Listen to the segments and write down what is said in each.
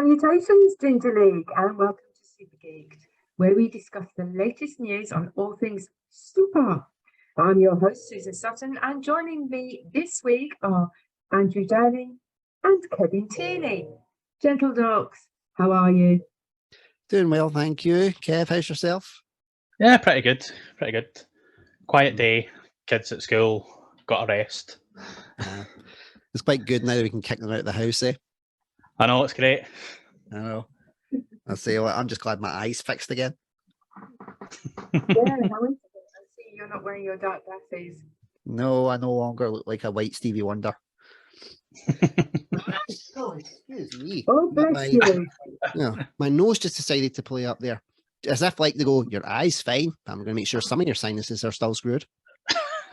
Salutations, Ginger League, and welcome to Super Geeked, where we discuss the latest news on all things super. I'm your host, Susan Sutton, and joining me this week are Andrew Downing and Kevin Tierney. Gentle dogs, how are you? Doing well, thank you. Kev, how's yourself? Yeah, pretty good. Pretty good. Quiet day, kids at school, got a rest. It's quite good now that we can kick them out of the house, eh? I know, it's great. I know. I say, I'm just glad my eyes fixed again. Yeah, how is it? I see you're not wearing your dark glasses. No, I no longer look like a white Stevie Wonder. Oh, excuse me. Oh, bless you. My nose just decided to play up there. As if like to go, your eye's fine. I'm going to make sure some of your sinuses are still screwed.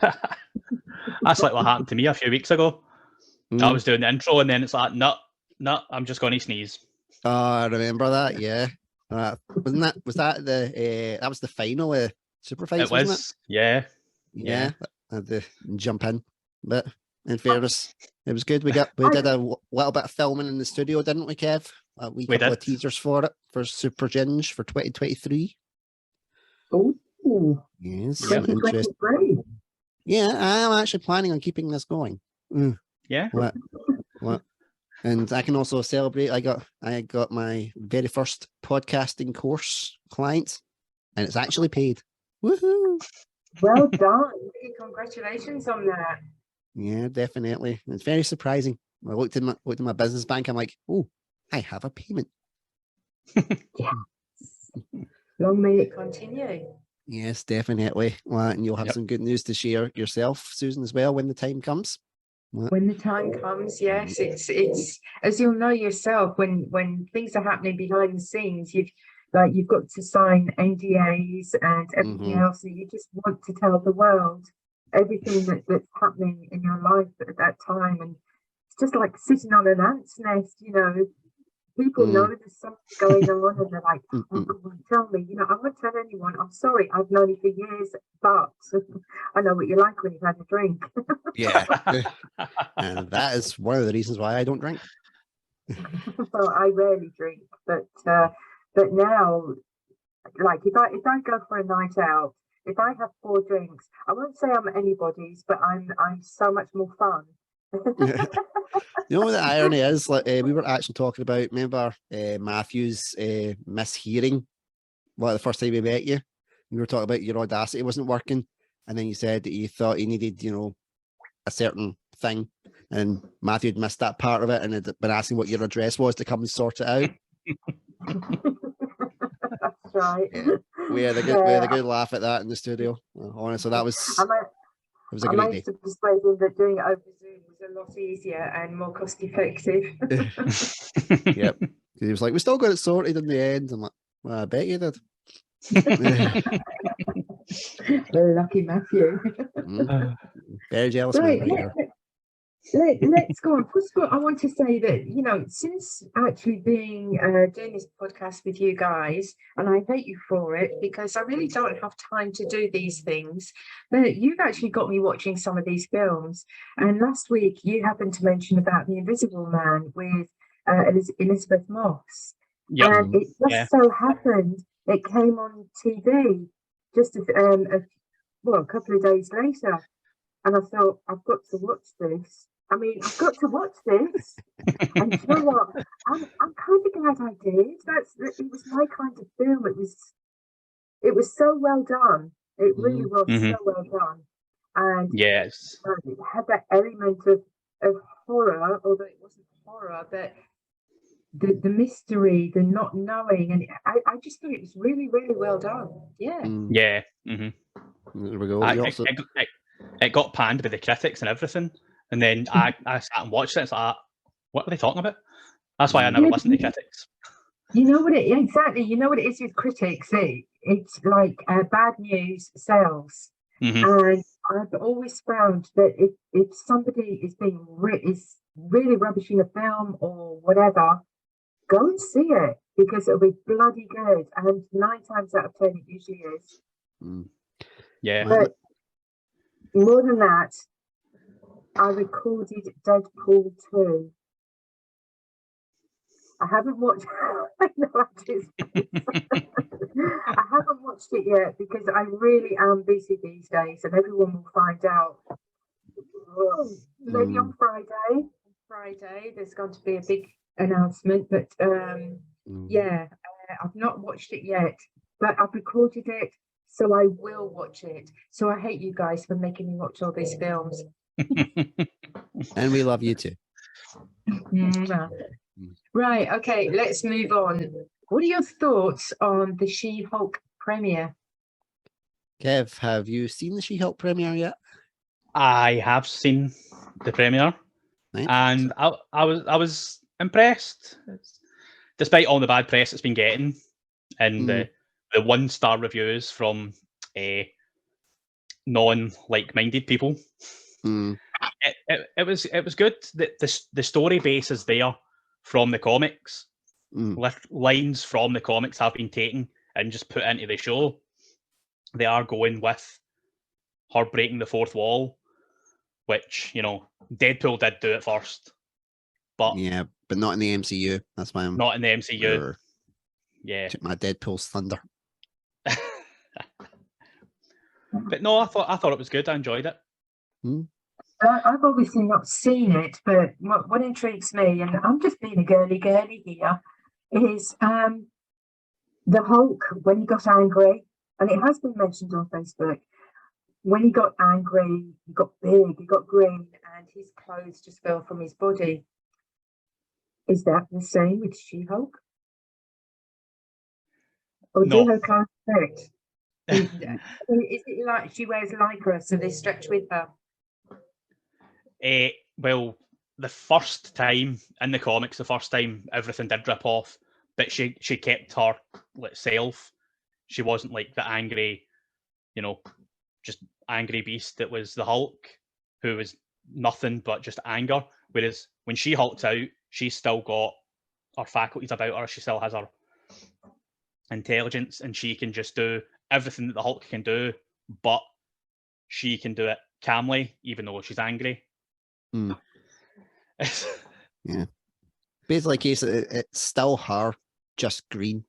That's like what happened to me a few weeks ago. I was doing the intro and then it's like, no, I'm just going to sneeze. Oh, I remember that, yeah. Was that the final Super Fights, wasn't it? Yeah. Yeah. I had to jump in. But in fairness, it was good. We did a little bit of filming in the studio, didn't we, Kev? We couple of teasers for it for Super Ginge for 2023. Oh, yes, 2023. Yeah, I am actually planning on keeping this going. Yeah. What? And I can also celebrate. I got my very first podcasting course client, and it's actually paid. Woohoo! Well done. Congratulations on that. Yeah, definitely. It's very surprising. I looked in my business bank. I'm like, oh, I have a payment. Yes. Long may it continue. Yes, definitely. Well, and you'll have some good news to share yourself, Susan, as well, when the time comes. When the time comes, yes, it's as you'll know yourself, when things are happening behind the scenes, you've got to sign NDAs and everything else, and you just want to tell the world everything that's happening in your life at that time. And it's just like sitting on an ant's nest, you know. People know there's something going on and they're like, oh, come on, tell me. You know, I won't tell anyone. I'm sorry, I've known you for years, but I know what you like when you've had a drink. Yeah. And that is one of the reasons why I don't drink. Well, I rarely drink, but now, like if I go for a night out, if I have 4 drinks, I won't say I'm anybody's, but I'm so much more fun. You know what the irony is? Like we were actually talking about. Remember Matthew's mishearing? Well, the first time we met you, we were talking about your Audacity wasn't working, and then you said that you thought you needed, a certain thing, and Matthew had missed that part of it, and had been asking what your address was to come and sort it out. That's right. Yeah. We had a good laugh at that in the studio. Honestly, that was. It was a great day. I managed to persuade him that doing it over Zoom was a lot easier and more cost effective. Yep. He was like, we still got it sorted in the end. I'm like, well, I bet you did. Lucky Matthew. Very jealous. Right, let's go on. First of all, I want to say that, since actually doing this podcast with you guys, and I hate you for it because I really don't have time to do these things, but you've actually got me watching some of these films. And last week you happened to mention about The Invisible Man with Elizabeth Moss. Yep. And it just so happened it came on TV just a couple of days later. And I thought, I've got to watch this. And you know what? I'm kind of glad I did. It was my kind of film. It was so well done. It really was so well done. And yes, it had that element of horror, although it wasn't horror, but the mystery, the not knowing, and I just think it was really, really well done. Yeah. Yeah. There we go. It got panned by the critics and everything, and then I sat and watched it. It's like, what are they talking about? That's why I never listened to critics. You know what exactly? You know what it is with critics? It's like bad news sells, and I've always found that if somebody is is really rubbishing a film or whatever, go and see it because it'll be bloody good. And 9 times out of 10, it usually is. Yeah. But more than that, I recorded Deadpool 2. I haven't watched. I know it is. I haven't watched it yet because I really am busy these days, and everyone will find out. Maybe on Friday. Friday, there's going to be a big announcement, but yeah, I've not watched it yet, but I've recorded it, so I will watch it. So I hate you guys for making me watch all these films. And we love you too. Right, okay, let's move on. What are your thoughts on the She-Hulk premiere? Kev, have you seen the She-Hulk premiere yet? I have seen the premiere, Right. and I was impressed, despite all the bad press it's been getting, and the 1-star reviews from non-like-minded people. It was good. The story base is there from the comics. Lines from the comics have been taken and just put into the show. They are going with her breaking the fourth wall, which, you know, Deadpool did do it first. But yeah, but not in the MCU. That's why I'm not in the MCU. Yeah. Took my Deadpool's thunder. But no, I thought it was good. I enjoyed it. I've obviously not seen it, but what intrigues me, and I'm just being a girly here, is the Hulk when he got angry, and it has been mentioned on Facebook. When he got angry, he got big, he got green, and his clothes just fell from his body. Is that the same with She-Hulk? Or No. do her clothes fit? Is it like she wears lycra, so they stretch with her? Well, the first time in the comics, the first time everything did rip off, but she kept her self. She wasn't like the angry, you know, just angry beast that was the Hulk, who was nothing but just anger. Whereas when she hulks out, she's still got her faculties about her. She still has her intelligence, and she can just do everything that the Hulk can do, but she can do it calmly, even though she's angry. Yeah. Basically, case it's still her, just green,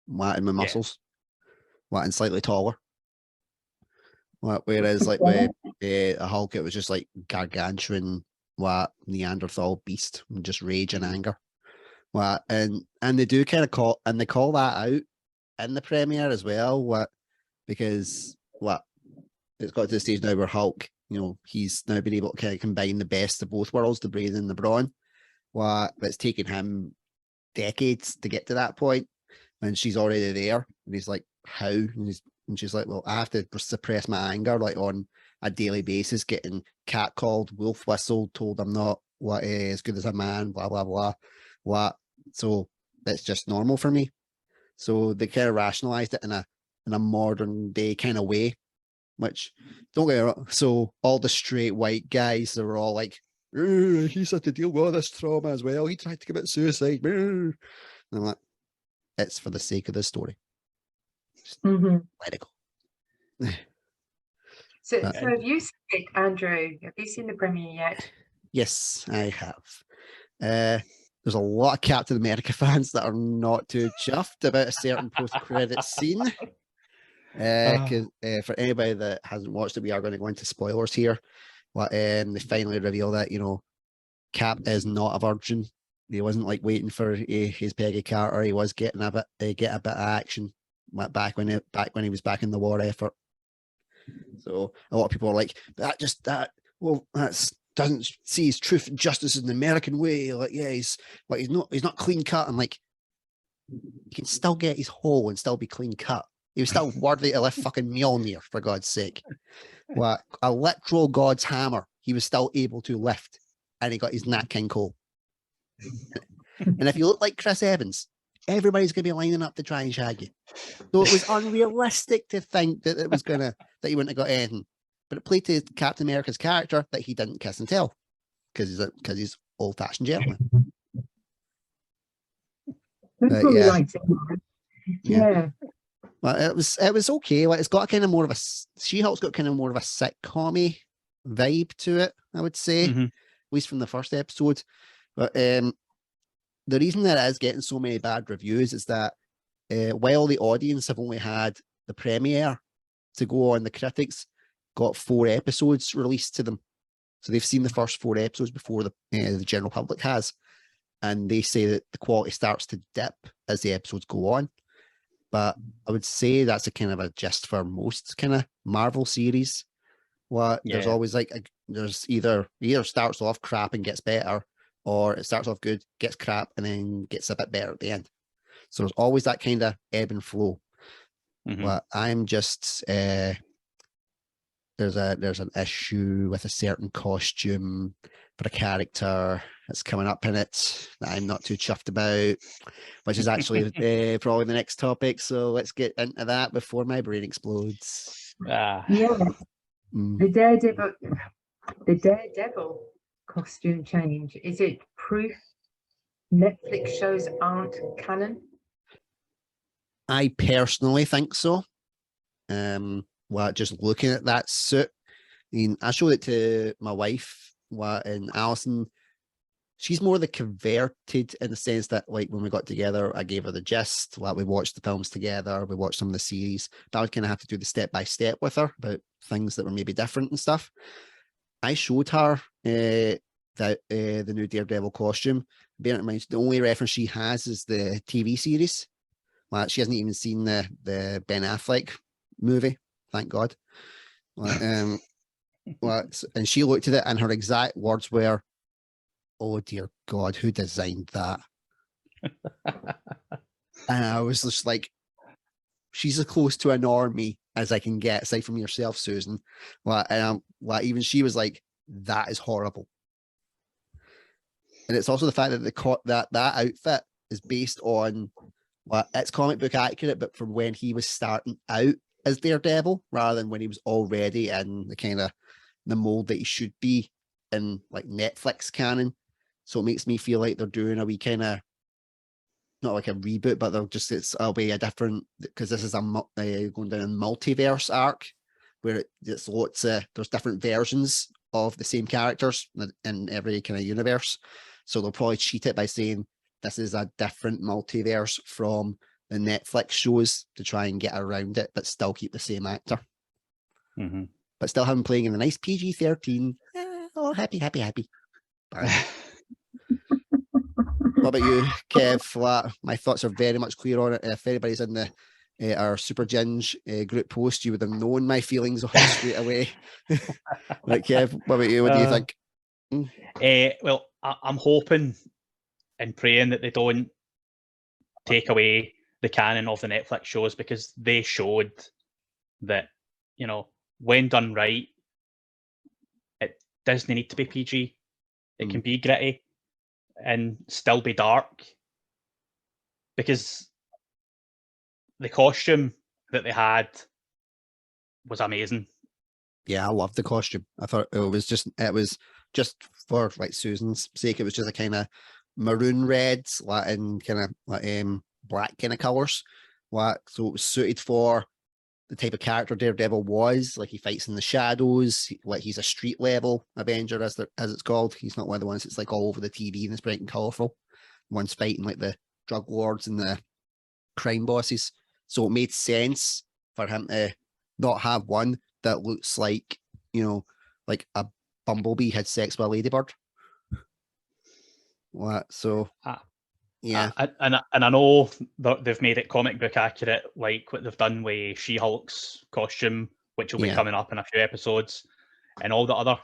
and with muscles, and slightly taller. Whereas, like with a Hulk, it was just like gargantuan, Neanderthal beast, and just rage and anger. And they do kind of call that out in the premiere as well. Because it's got to the stage now where Hulk, you know, he's now been able to kind of combine the best of both worlds, the brain and the brawn. It's taken him decades to get to that point, and she's already there. And he's like, how? And she's like, well, I have to suppress my anger, like on a daily basis, getting catcalled, wolf whistled, told I'm not as good as a man, blah blah blah. So that's just normal for me. So they kind of rationalized it in a modern day kind of way, which don't get me wrong. So all the straight white guys, they were all like, he's had to deal with all this trauma as well. He tried to commit suicide. And I'm like, it's for the sake of the story. Let it go. So have you seen it, Andrew? Have you seen the premiere yet? Yes, I have. There's a lot of Captain America fans that are not too chuffed about a certain post-credit scene. For anybody that hasn't watched it, we are going to go into spoilers here. They finally reveal that, you know, Cap is not a virgin. He wasn't like waiting for his Peggy Carter. He was getting a bit of action back when he was back in the war effort. So a lot of people are like, that doesn't see his truth and justice in the American way. Like, yeah, he's not clean cut. I'm like, he can still get his hole and still be clean cut. He was still worthy to lift fucking Mjolnir, for God's sake. A literal God's hammer, he was still able to lift, and he got his Nat King Cole. And if you look like Chris Evans, everybody's going to be lining up to try and shag you. So it was unrealistic to think that he wouldn't have got anything. But it played to Captain America's character that he didn't kiss and tell because he's old-fashioned gentleman. That's what we liked it. Yeah. Well, it was okay. Like, it's got kind of more of a She-Hulk's got kind of more of a sitcom-y vibe to it, I would say, at least from the first episode. But the reason that it is getting so many bad reviews is that while the audience have only had the premiere to go on, the critics got 4 episodes released to them. So they've seen the first 4 episodes before the general public has. And they say that the quality starts to dip as the episodes go on. But I would say that's a kind of a gist for most kind of Marvel series. There's always like there's either starts off crap and gets better, or it starts off good, gets crap, and then gets a bit better at the end. So there's always that kind of ebb and flow. But I'm just there's an issue with a certain costume for a character that's coming up in it that I'm not too chuffed about, which is actually probably the next topic. So let's get into that before my brain explodes. Yeah, the Daredevil costume change. Is it proof Netflix shows aren't canon? I personally think so. Just looking at that suit, I mean, I showed it to my wife, and Alison. She's more the converted in the sense that, like, when we got together, I gave her the gist. We watched the films together, we watched some of the series. But I would kind of have to do the step by step with her about things that were maybe different and stuff. I showed her the new Daredevil costume. Bearing in mind, the only reference she has is the TV series. She hasn't even seen the Ben Affleck movie, thank God. And she looked at it, and her exact words were, "Oh dear God, who designed that?" And I was just like, she's as close to a normie as I can get, aside from yourself, Susan. Even she was like, "That is horrible." And it's also the fact that that outfit is based on, it's comic book accurate, but from when he was starting out as Daredevil, rather than when he was already in the kind of the mold that he should be in, like, Netflix canon. So it makes me feel like they're doing a wee kind of, not like a reboot, but it'll be a different, because this is going down a multiverse arc where there's different versions of the same characters in every kind of universe. So they'll probably cheat it by saying this is a different multiverse from the Netflix shows to try and get around it, but still keep the same actor. But still have him playing in the nice PG-13. Oh, happy. Bye. What about you, Kev? My thoughts are very much clear on it. If anybody's in our Super Ginge group post, you would have known my feelings on it straight away. Right, Kev, what about you? What do you think? Well, I'm hoping and praying that they don't take away the canon of the Netflix shows, because they showed that, when done right, it doesn't need to be PG. It can be gritty and still be dark, because the costume that they had was amazing. Yeah, I loved the costume. I thought it was just for, like, Susan's sake, it was just a kind of maroon red and kind of black kind of colors. So it was suited for the type of character Daredevil was. Like, he fights in the shadows. He's a street level Avenger, as it's called. He's not one of the ones that's like all over the TV and it's bright and colorful. One's fighting like the drug lords and the crime bosses. So it made sense for him to not have one that looks like, like a bumblebee had sex with a ladybird. So yeah, and I know that they've made it comic book accurate, like what they've done with SheHulk's costume, which will be coming up in a few episodes, and all the other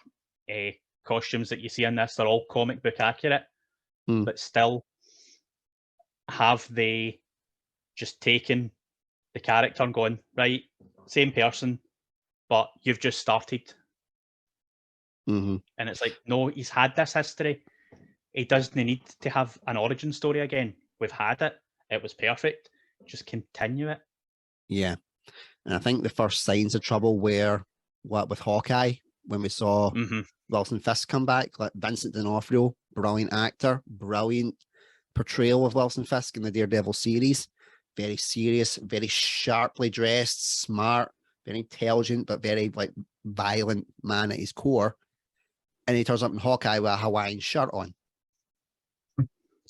costumes that you see in this, they're all comic book accurate. But still, have they just taken the character and gone, right, same person, but you've just started? And it's like, no, he's had this history. He doesn't need to have an origin story again. We've had it. It was perfect. Just continue it. Yeah. And I think the first signs of trouble were with Hawkeye, when we saw Wilson Fisk come back. Like, Vincent D'Onofrio, brilliant actor, brilliant portrayal of Wilson Fisk in the Daredevil series. Very serious, very sharply dressed, smart, very intelligent, but very, like, violent man at his core. And he turns up in Hawkeye with a Hawaiian shirt on.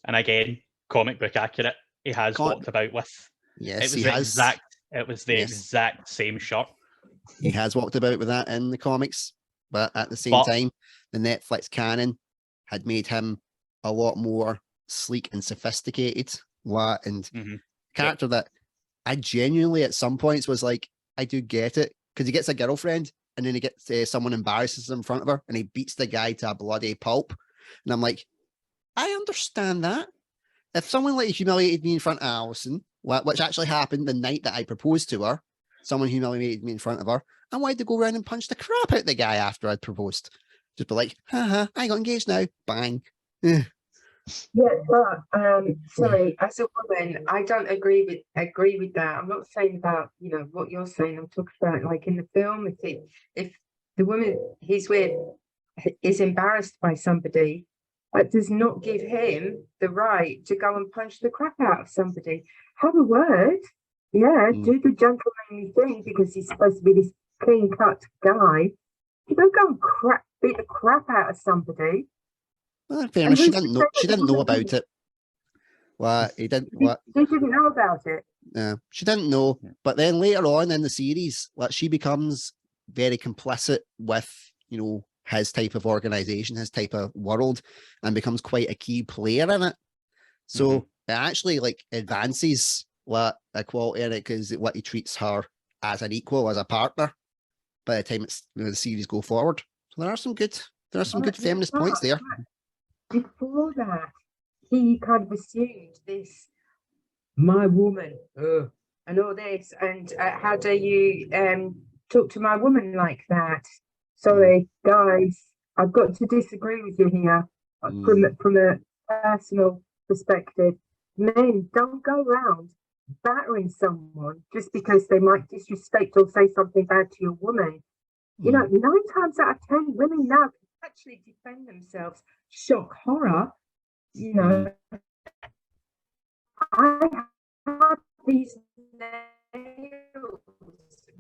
And again, comic book accurate. He has Con- walked about with. Yes, It was he the has. exact. It was the Yes. exact same shirt. He has walked about with that in the comics, but at the same But- time, the Netflix canon had made him a lot more sleek and sophisticated. And Mhm. character that I genuinely at some points was like, I do get it, because he gets a girlfriend and then he gets someone embarrasses him in front of her and he beats the guy to a bloody pulp. And I'm like, I understand that. If someone like humiliated me in front of Alison, which actually happened the night that I proposed to her, someone humiliated me in front of her, I wanted to go around and punch the crap out the guy after I'd proposed. Just be like, haha, I got engaged now. Bang. Yeah, but sorry, as a woman, I don't agree with that. I'm not saying about, you know, what you're saying. I'm talking about like in the film, if the woman he's with is embarrassed by somebody, that does not give him the right to go and punch the crap out of somebody. Have a word, yeah, do the gentlemanly thing because he's supposed to be this clean cut guy. You don't go and beat the crap out of somebody. Well, in fairness, And she who's didn't to know. say She that the didn't know woman about it. Well, he didn't. They What? didn't know about it. She didn't know. But then later on in the series, like she becomes very complicit with, you know, his type of organization, his type of world, and becomes quite a key player in it. So it actually like advances what equality in it because what he treats her as an equal, as a partner. By the time it's, you know, the series go forward, so there are some good feminist points there. Before that, he kind of assumed this, my woman, and all this, and how dare you talk to my woman like that? Sorry, guys, I've got to disagree with you here from a personal perspective. Men don't go around battering someone just because they might disrespect or say something bad to your woman. You know, 9 times out of 10, women now can actually defend themselves. Shock horror, you know. I have these nails,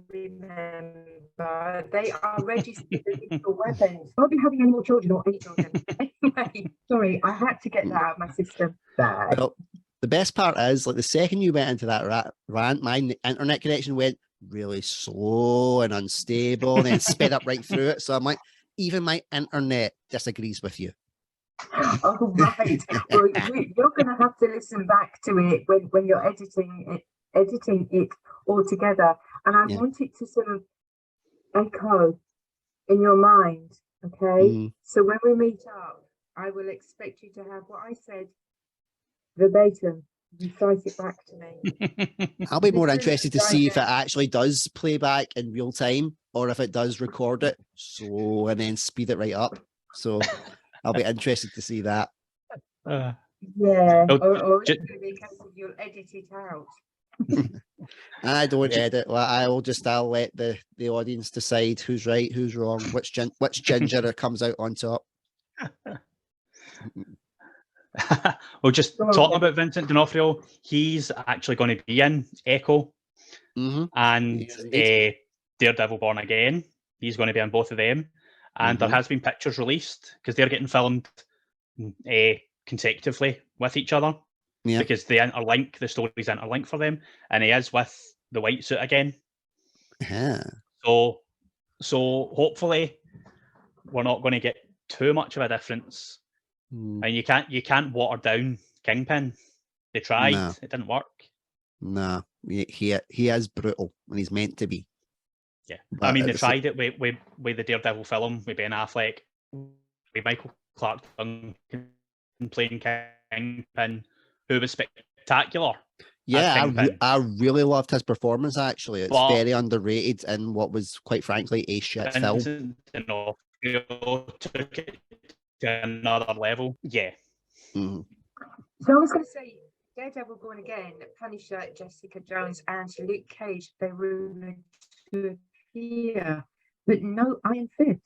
remember, they are registered as lethal weapons. I'll be having any more children or any children. Anyway, sorry, I had to get that out of my system. Bad. Well, the best part is, like, the second you went into that rant, my internet connection went really slow and unstable and then sped up right through it. So I'm like, even my internet disagrees with you. Oh, right. Well, you're going to have to listen back to it when you're editing it all together. And I want it to sort of echo in your mind, okay? So when we meet up, I will expect you to have what I said verbatim. Recite it back to me. I'll be more interested to see if it actually does play back in real time or if it does record it slow and then speed it right up. So I'll be interested to see that. Yeah, or because you'll edit it out. I don't edit. Well, I'll let the audience decide who's right, who's wrong, which ginger comes out on top. Well, just talking about Vincent D'Onofrio, he's actually going to be in Echo and Daredevil Born Again. He's going to be in both of them. And there has been pictures released because they're getting filmed consecutively with each other because they interlink, the stories interlink for them. And he is with the white suit again. So hopefully we're not going to get too much of a difference. And you can't water down Kingpin. They tried, it didn't work. No, he is brutal and he's meant to be. Yeah, but I mean, they tried it with the Daredevil film with Ben Affleck, with Michael Clark Duncan playing Kingpin, who was spectacular. Yeah, I really loved his performance, actually. It's very underrated in what was, quite frankly, a shit film. Took it to another level. Yeah. So I was going to say, Daredevil Born Again, Punisher, Jessica Jones, and Luke Cage, they were to appear, but no Iron Fist.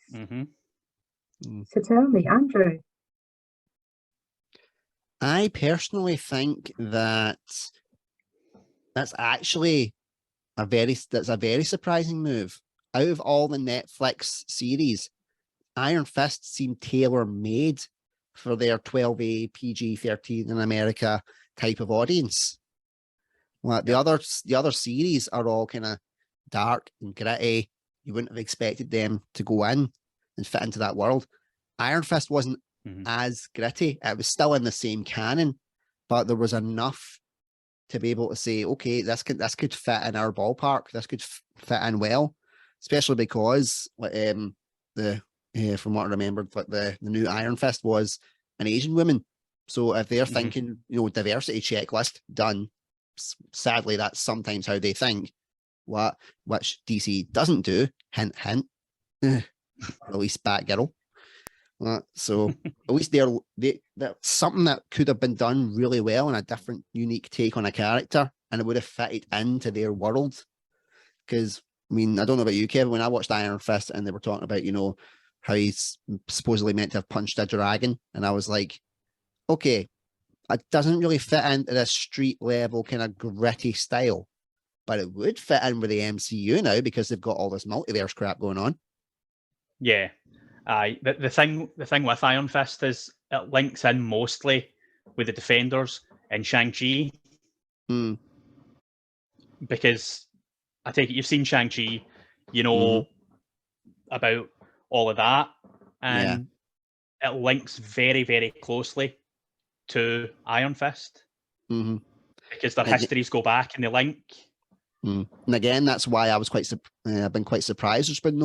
So tell me, Andrew. I personally think that's actually a very surprising move. Out of all the Netflix series, Iron Fist seemed tailor-made for their 12A PG-13 in America type of audience. Like the other series are all kind of dark and gritty. You wouldn't have expected them to go in and fit into that world. Iron Fist wasn't as gritty. It was still in the same canon, but there was enough to be able to say, okay, this could fit in our ballpark. This could fit in well, especially because from what I remembered, like the new Iron Fist was an Asian woman. So if they're thinking, diversity checklist done, sadly that's sometimes how they think. Which DC doesn't do. Hint, hint. Release Batgirl. So at least they're something that could have been done really well in a different, unique take on a character, and it would have fitted into their world. Because I mean, I don't know about you, Kevin. When I watched Iron Fist and they were talking about, how he's supposedly meant to have punched a dragon, and I was like, okay, it doesn't really fit into this street level kind of gritty style, but it would fit in with the MCU now because they've got all this multiverse crap going on. Yeah. The thing with Iron Fist is it links in mostly with the Defenders and Shang-Chi. Because I take it you've seen Shang-Chi, about all of that. And it links very, very closely to Iron Fist. Because their histories go back and they link. And again, that's why I was I've been quite surprised. There's been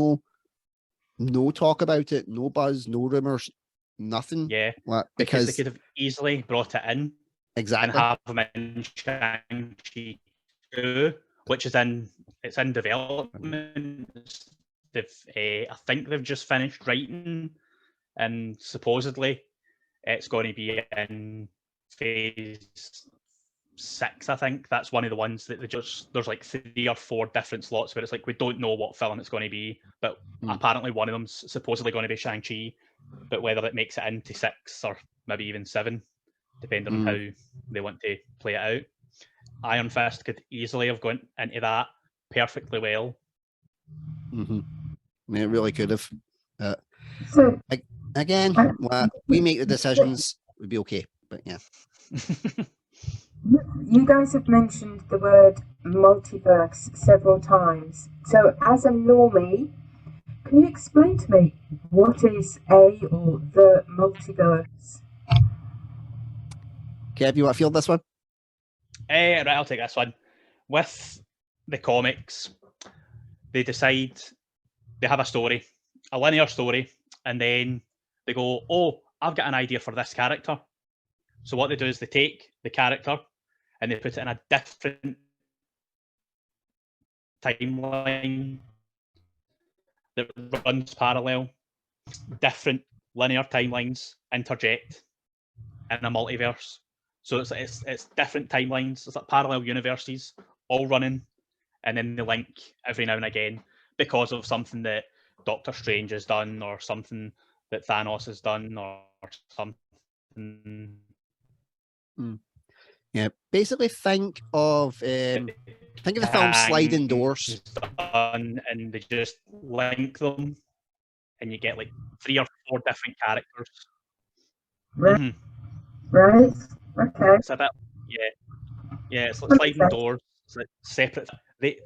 no talk about it, no buzz, no rumors, nothing. Yeah, because they could have easily brought it in, exactly, and have them in Shang-Chi 2, which is in development. I think they've just finished writing, and supposedly it's going to be in phase 6. I think that's one of the ones that there's like 3 or 4 different slots where it's like we don't know what film it's going to be, but apparently one of them's supposedly going to be Shang-Chi, but whether it makes it into 6 or maybe even 7, depending on how they want to play it out. Iron Fist could easily have gone into that perfectly well. I mean, it really could have. So again, we make the decisions, we'd be okay. But yeah. You guys have mentioned the word multiverse several times. So as a normie, can you explain to me what is or the multiverse? Kev, you want to field this one? Right, I'll take this one. With the comics, they decide they have a story, a linear story, and then they go, oh, I've got an idea for this character. So what they do is they take the character and they put it in a different timeline that runs parallel. Different linear timelines interject in a multiverse. So it's different timelines. It's like parallel universes all running, and then they link every now and again because of something that Doctor Strange has done, or something that Thanos has done, or something. Yeah, basically think of the film Sliding Doors. Done, and they just link them, and you get like 3 or 4 different characters. Right. Right. Okay. It's a bit, yeah. It's like Sliding Doors. It's like separate.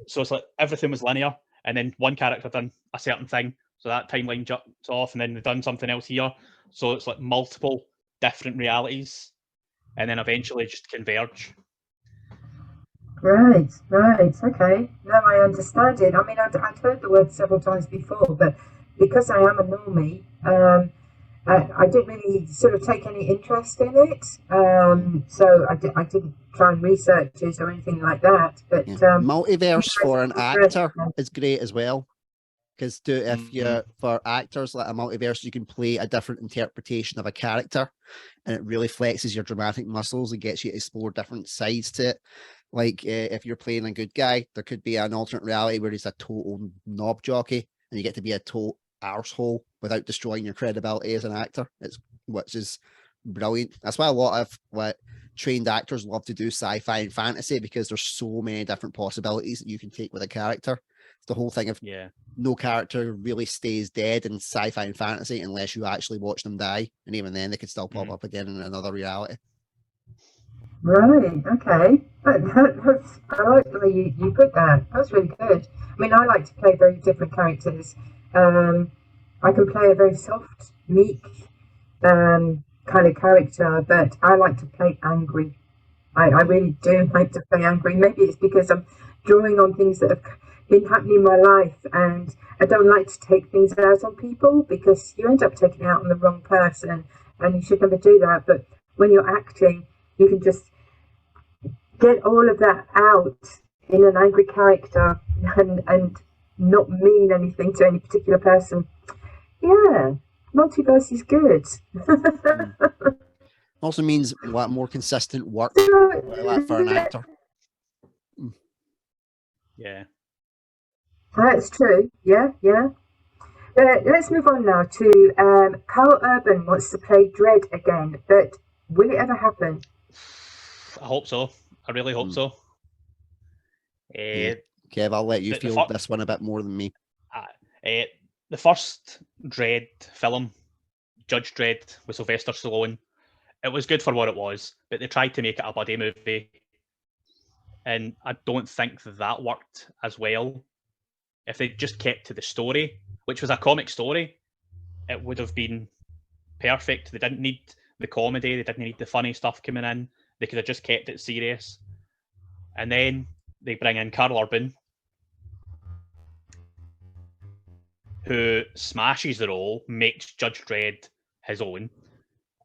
So it's like everything was linear, and then one character done a certain thing, so that timeline jumps off, and then they've done something else here. So it's like multiple different realities, and then eventually just converge. Right. Okay. Now I understand it. I mean, I'd heard the word several times before, but because I am a normie, I didn't really sort of take any interest in it. So I didn't try and research it or anything like that. But multiverse for an actor is great as well. Because for actors, like a multiverse, you can play a different interpretation of a character, and it really flexes your dramatic muscles and gets you to explore different sides to it. Like if you're playing a good guy, there could be an alternate reality where he's a total knob jockey, and you get to be a total arsehole without destroying your credibility as an actor. Which is brilliant. That's why a lot of trained actors love to do sci-fi and fantasy, because there's so many different possibilities that you can take with a character. It's the whole thing of no character really stays dead in sci-fi and fantasy unless you actually watch them die, and even then they could still pop up again in another reality. Right, okay. That's, I like the way you put that. That's really good. I mean, I like to play very different characters. Um, I can play a very soft, meek kind of character, but I like to play angry. I really do like to play angry. Maybe it's because I'm drawing on things that have been happening in my life, and I don't like to take things out on people because you end up taking it out on the wrong person, and you should never do that. But when you're acting, you can just get all of that out in an angry character and not mean anything to any particular person. Yeah, multiverse is good. Mm. Also means what more consistent work for an So, actor. Mm. Yeah. that's true. Yeah, yeah. Let's move on now to Carl Urban wants to play Dredd again, but will it ever happen? I hope so. I really hope Mm. so. Yeah. Kev, I'll let you the feel this one a bit more than me. The first Dredd film, Judge Dredd with Sylvester Stallone, it was good for what it was, but they tried to make it a buddy movie, and I don't think that worked as well. If they just kept to the story, which was a comic story, it would have been perfect. They didn't need the comedy, they didn't need the funny stuff coming in. They could have just kept it serious. And then they bring in Karl Urban, who smashes the role, makes Judge Dredd his own.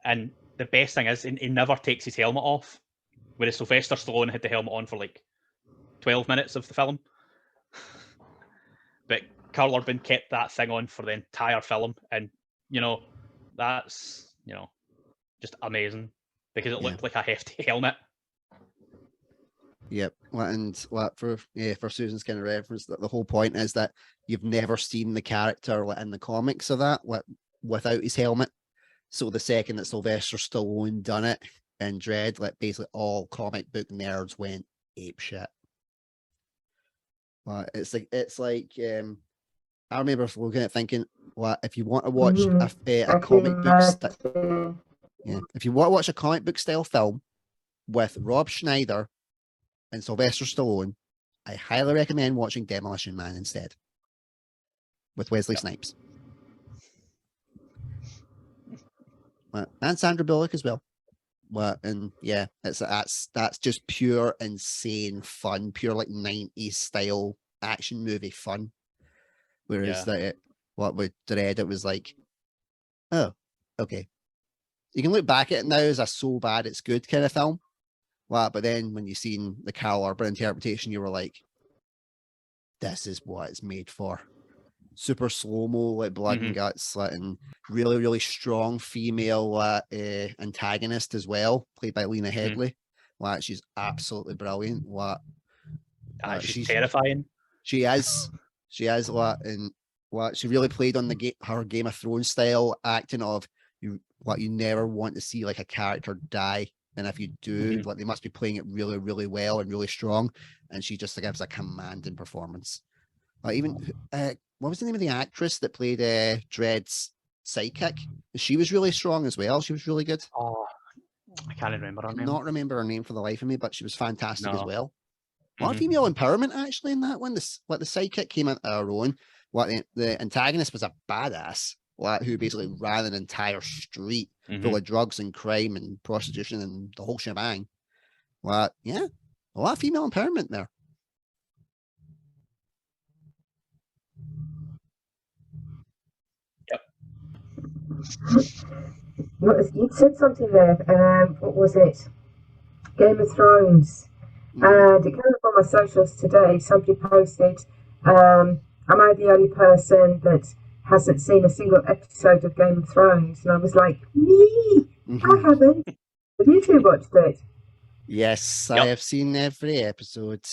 And the best thing is, he never takes his helmet off, whereas Sylvester Stallone had the helmet on for like 12 minutes of the film. But Karl Urban kept that thing on for the entire film, and that's just amazing because it looked like a hefty helmet. Yep, and for Susan's kind of reference, that the whole point is that you've never seen the character in the comics of that without his helmet. So the second that Sylvester Stallone done it in Dredd, basically all comic book nerds went ape shit. It's like I remember looking at thinking, if you want to watch a comic book, if you want to watch a comic book style film with Rob Schneider and Sylvester Stallone, I highly recommend watching Demolition Man instead, with Wesley Snipes and Sandra Bullock as well. And yeah, that's just pure insane fun, pure like 90s style action movie fun. Whereas with Dredd, it was like, oh, okay. You can look back at it now as a so bad it's good kind of film. But then when you seen the Carl Urban interpretation, you were like, this is what it's made for. Super slow-mo, like blood and guts, and really, really strong female antagonist as well, played by Lena Headey. She's absolutely brilliant. She's terrifying. She is. And she really played on her Game of Thrones style acting of you never want to see like a character die. And if you do, they must be playing it really, really well and really strong. And she just gives a commanding performance. Even what was the name of the actress that played Dredd's sidekick? She was really strong as well. She was really good. Oh, I can't remember her name. Not remember her name for the life of me, but she was fantastic as well. A lot of female empowerment actually in that one. The sidekick came into her own. The antagonist was a badass. Who basically ran an entire street full of drugs and crime and prostitution and the whole shebang. A lot of female empowerment there. Yep. You said something there. What was it? Game of Thrones. And it came up on my socials today. Somebody posted, am I the only person that hasn't seen a single episode of Game of Thrones? And I was like, me! I haven't. Have you two watched it? Yes, I have seen every episode.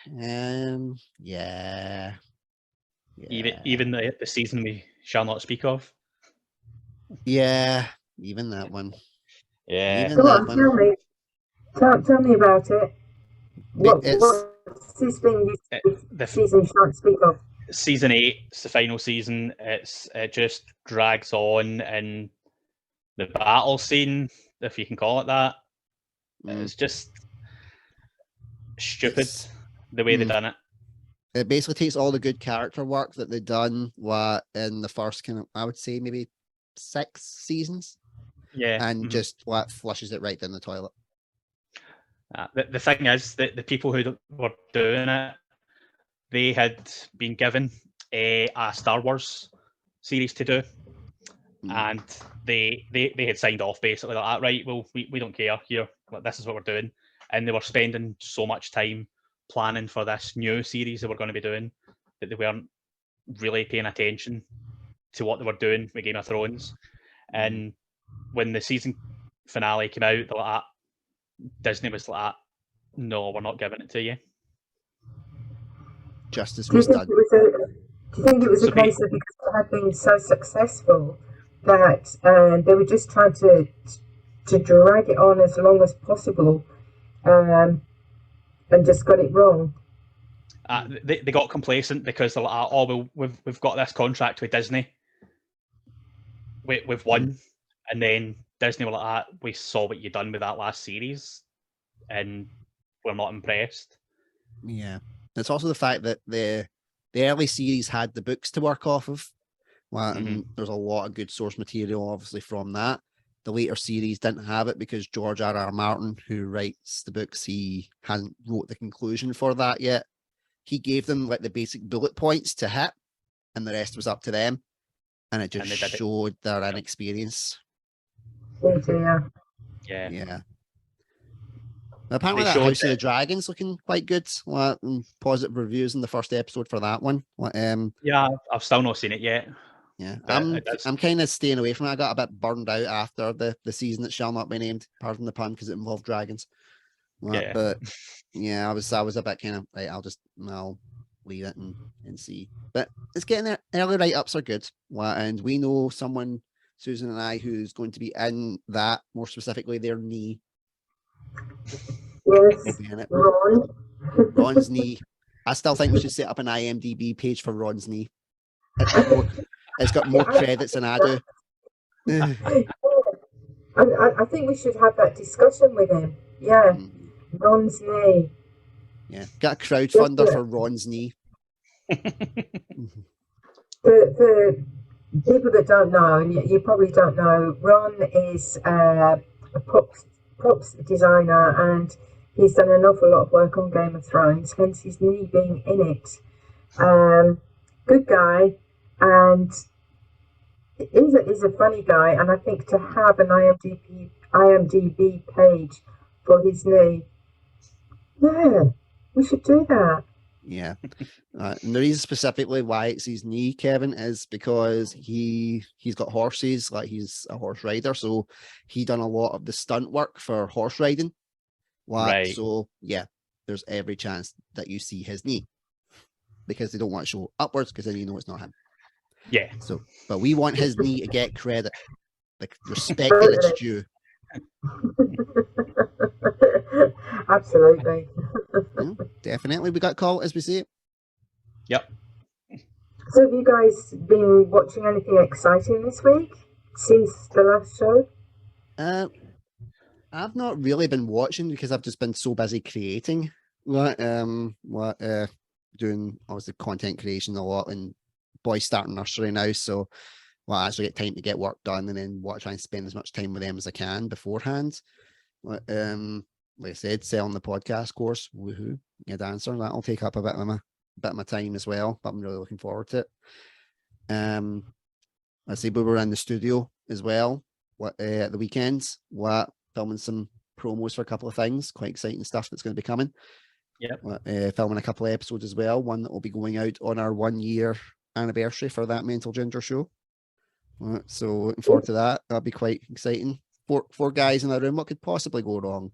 Yeah. Even the season we shall not speak of. Yeah, even that one. Yeah. Go on, tell me. Tell me about it. What's this thing you season you shan't speak of? Season 8, it's the final season. It just drags on, and the battle scene, if you can call it that, It's just stupid the way they Mm. done it. It basically takes all the good character work that they've done in the first kind of, I would say maybe 6 seasons, Yeah. and just flushes it right down the toilet. The thing is that the people who were doing it, they had been given a Star Wars series to do, and they had signed off basically like, right, well, we don't care here, like, this is what we're doing, and they were spending so much time planning for this new series they were going to be doing that they weren't really paying attention to what they were doing with Game of Thrones. And when the season finale came out, they're like, Disney was like, no, we're not giving it to you. Justice Do you was think done. it was a case of because it had been so successful that they were just trying to drag it on as long as possible, and just got it wrong? They got complacent because they're like, oh, well, we've got this contract with Disney. We've won. And then Disney were like, we saw what you done with that last series, and we're not impressed. Yeah. It's also the fact that the early series had the books to work off of. Well, and there's a lot of good source material, obviously, from that. The later series didn't have it because George R.R. Martin, who writes the books, he hadn't wrote the conclusion for that yet. He gave them like the basic bullet points to hit, and the rest was up to them. And it just showed their inexperience. Oh dear. Yeah. Apparently, that House of the Dragon's looking quite good. Positive reviews in the first episode for that one. Yeah, I've still not seen it yet. Yeah, I'm kind of staying away from it. I got a bit burned out after the season that shall not be named, pardon the pun, because it involved dragons. But yeah, I was a bit kind of right. I'll leave it and see. But it's getting there. Early write-ups are good, and we know someone, Susan and I, who's going to be in that, more specifically their knee. Yes, Ron. Ron's knee. I still think we should set up an IMDb page for Ron's knee. It's got more credits than I do. I think we should have that discussion with him. Yeah, Ron's knee. Yeah, get a crowdfunder for Ron's knee. For people that don't know, and you probably don't know, Ron is a props designer, and he's done an awful lot of work on Game of Thrones, hence his knee being in it. Good guy, and is a funny guy, and I think to have an IMDb page for his knee, yeah, we should do that. Yeah. And the reason specifically why it's his knee, Kevin, is because he's got horses, like he's a horse rider, so he done a lot of the stunt work for horse riding. Right. So yeah, there's every chance that you see his knee, because they don't want to show upwards, because then you know it's not him. Yeah. So, but we want his knee to get credit, like respect that it's due. Absolutely. Yeah, definitely. We got call as we say it. Yep. So have you guys been watching anything exciting this week since the last show? I've not really been watching because I've just been so busy creating. Doing obviously content creation a lot, and boys starting nursery now, so I actually get time to get work done, and then try and spend as much time with them as I can beforehand. Like I said, selling the podcast course, woohoo, good answer. That'll take up a bit of my time as well, but I'm really looking forward to it. I say we were in the studio as well at the weekends, filming some promos for a couple of things, quite exciting stuff that's going to be coming. Yeah. Filming a couple of episodes as well, one that will be going out on our 1 year anniversary for that Mental Ginger show. So looking forward to that. That'll be quite exciting. Four guys in a room. What could possibly go wrong?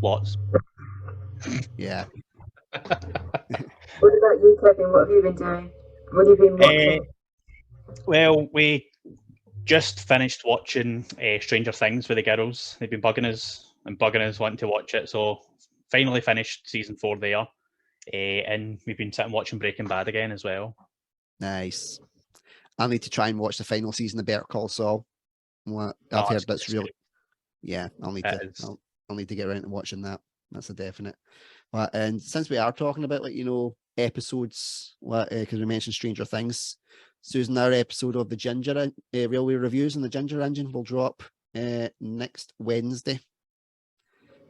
Lots. Yeah. What about you, Kevin? What have you been doing? What have you been watching? Well, we just finished watching Stranger Things with the girls. They've been bugging us wanting to watch it. So finally finished season 4 there. And we've been sitting watching Breaking Bad again as well. Nice. I need to try and watch the final season of Better Call Saul. I've heard that's really, yeah. I'll I'll need to get around to watching that. That's a definite. But and since we are talking about episodes, because we mentioned Stranger Things, Susan, our episode of the Ginger Railway Reviews and the Ginger Engine will drop next Wednesday.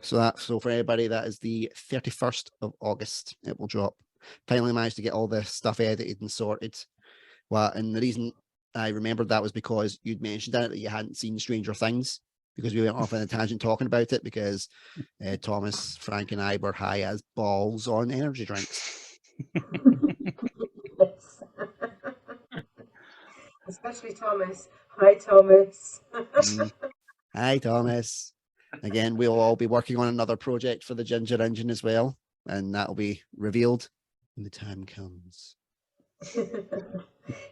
So for everybody, that is the 31st of August. It will drop. Finally managed to get all the stuff edited and sorted. Well, and the reason I remembered that was because you'd mentioned that you hadn't seen Stranger Things, because we went off on a tangent talking about it, because Thomas, Frank, and I were high as balls on energy drinks. Yes. Especially Thomas. Hi, Thomas. Hi, Thomas. Again, we'll all be working on another project for the Ginger Engine as well, and that'll be revealed when the time comes.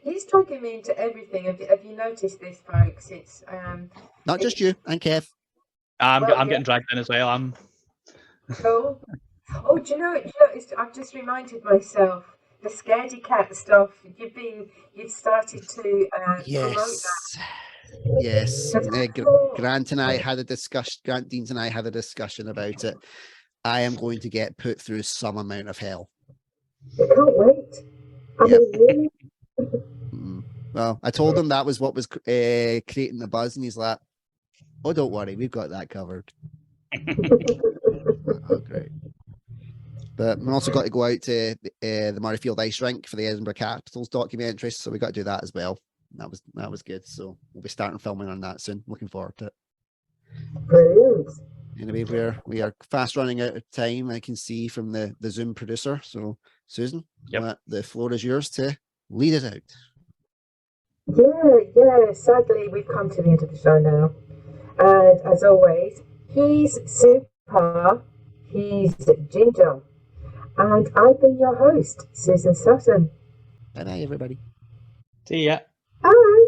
He's dragging me into everything. Have you noticed this, folks? It's Not just you, and Kev. I'm Well, getting dragged in as well. I'm cool. Oh, do you know? I've just reminded myself the scaredy cat stuff. You've started to promote Yes. that. Yes. Grant and I had a discussion. Grant Deans and I had a discussion about it. I am going to get put through some amount of hell. I can't wait. I mean, really? Well, I told him that was what was creating the buzz, and he's like, "Oh, don't worry, we've got that covered." Oh, great. But we also got to go out to the Murrayfield Ice Rink for the Edinburgh Capitals documentary, so we got to do that as well. That was good. So we'll be starting filming on that soon. Looking forward to it. Brilliant. Anyway, we are fast running out of time. I can see from the Zoom producer. So Susan, the floor is yours to lead it out. Yeah. Sadly, we've come to the end of the show now. And as always, he's super, he's Ginger. And I've been your host, Susan Sutton. Bye-bye, everybody. See ya. Bye.